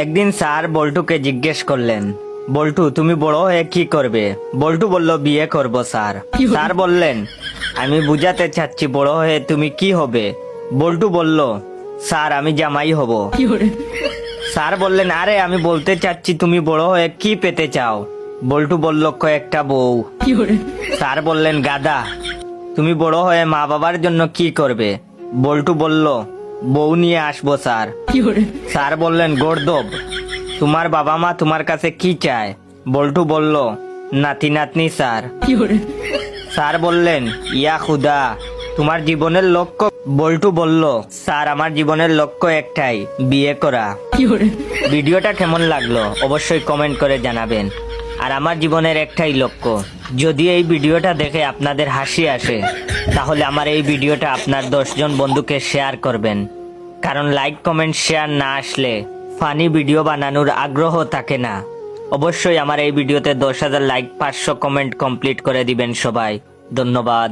একদিন স্যার বল্টুকে জিজ্ঞেস করলেন, বল্টু তুমি বড় হয়ে কি করবে? বল্টু বলল, বিয়ে করব স্যার। স্যার বললেন, আমি বুঝাতে চাচ্ছি বড় হয়ে তুমি কি হবে? বল্টু বলল, স্যার আমি জামাই হব। স্যার বললেন, আরে আমি বলতে চাচ্ছি তুমি বড় হয়ে কি পেতে চাও? বল্টু বলল, কয়েকটা বউ। স্যার বললেন, গাধা, তুমি বড় হয়ে মা বাবার জন্য কি করবে? বল্টু বলল, বউ নিয়ে আসবো স্যার। স্যার বললেন, গর্দব, তোমার বাবা মা তোমার কাছে কি চায়? বল্টু বলল, নাতি নাতনি স্যার। স্যার বললেন, ইয়া খুদা, তোমার জীবনের লক্ষ্য? বল্টু বলল, স্যার আমার জীবনের লক্ষ্য একটাই, বিয়ে করা। ভিডিওটা কেমন লাগলো অবশ্যই কমেন্ট করে জানাবেন। আর আমার জীবনের একটাই লক্ষ্য, যদি এই ভিডিওটা দেখে আপনাদের হাসি আসে তাহলে আমার এই ভিডিওটা আপনার 10 জন বন্ধুকে শেয়ার করবেন, কারণ লাইক কমেন্ট শেয়ার না আসলে ফানি ভিডিও বানানোর আগ্রহ থাকে না। অবশ্যই আমার এই ভিডিওতে 10,000 লাইক 500 কমেন্ট কমপ্লিট করে দিবেন সবাই। ধন্যবাদ।